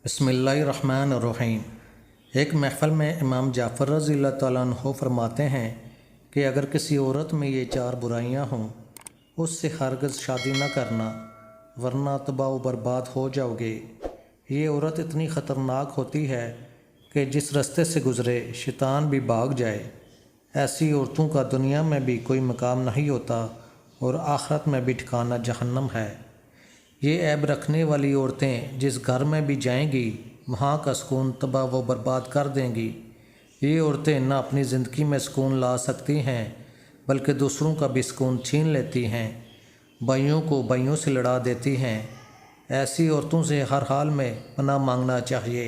बिस्मिल्लाहिर्रहमानिर्रहीम। एक महफ़िल में इमाम जाफ़र रज़ी अल्लाह तआला अन्हु फरमाते हैं कि अगर किसी औरत में ये चार बुराइयां हों, उससे हरगिज़ शादी न करना, वरना तबाह व बर्बाद हो जाओगे। ये औरत इतनी ख़तरनाक होती है कि जिस रास्ते से गुज़रे शैतान भी भाग जाए। ऐसी औरतों का दुनिया में भी कोई मकाम नहीं होता और आखिरत में भी ठिकाना जहन्नम है। ये ऐब रखने वाली औरतें जिस घर में भी जाएंगी, वहाँ का सुकून तबाह व बर्बाद कर देंगी। ये औरतें न अपनी ज़िंदगी में सुकून ला सकती हैं, बल्कि दूसरों का भी सुकून छीन लेती हैं, भाइयों को भाइयों से लड़ा देती हैं। ऐसी औरतों से हर हाल में पनाह मांगना चाहिए।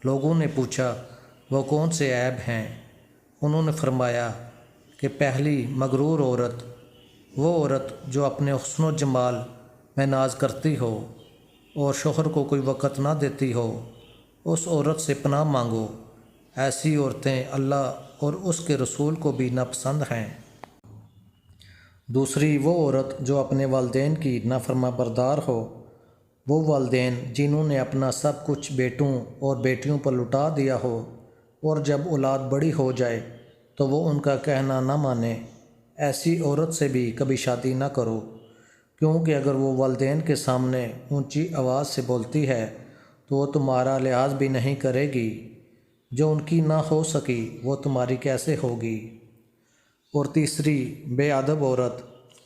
लोगों ने पूछा, वो कौन से ऐब हैं? उन्होंने फरमाया कि पहली, मगरूर औरत, वो औरत जो अपने हुस्न जमाल में नाज करती हो और शोहर को कोई वक़्त ना देती हो, उस औरत से पनाह मांगो। ऐसी औरतें अल्लाह और उसके रसूल को भी नापसंद हैं। दूसरी, वो औरत जो अपने वालिदैन की नाफरमाबरदार हो। वो वालिदैन जिन्होंने अपना सब कुछ बेटों और बेटियों पर लुटा दिया हो और जब औलाद बड़ी हो जाए तो वो उनका कहना ना माने। ऐसी औरत से भी कभी शादी ना करो, क्योंकि अगर वो वालिदैन के सामने ऊंची आवाज़ से बोलती है तो वो तुम्हारा लिहाज भी नहीं करेगी। जो उनकी ना हो सकी वो तुम्हारी कैसे होगी। और तीसरी, बेअदब औरत।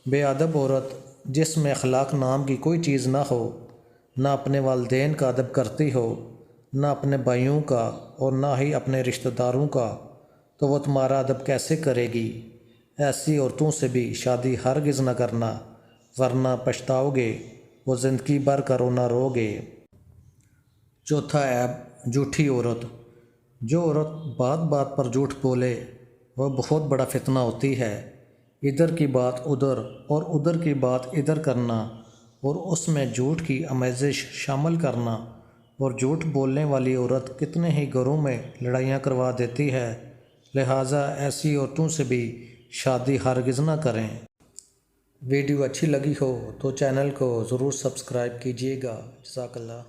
बेअदब औरत जिसमें अखलाक नाम की कोई चीज़ ना हो, ना अपने वालिदैन का अदब करती हो, ना अपने भाइयों का और ना ही अपने रिश्तेदारों का, तो वो तुम्हारा अदब कैसे करेगी। ऐसी औरतों से भी शादी हरगिज़ न करना, वरना पछताओगे, वो ज़िंदगी भर का रोना रोगे। चौथा ऐब, झूठी औरत। जो औरत बात बात पर झूठ बोले वह बहुत बड़ा फितना होती है। इधर की बात उधर और उधर की बात इधर करना और उसमें झूठ की आमेज़िश शामिल करना, और झूठ बोलने वाली औरत कितने ही घरों में लड़ाइयाँ करवा देती है। लिहाजा ऐसी औरतों से भी शादी हरगिज़ न करें। वीडियो अच्छी लगी हो तो चैनल को ज़रूर सब्सक्राइब कीजिएगा। जज़ाकल्लाह।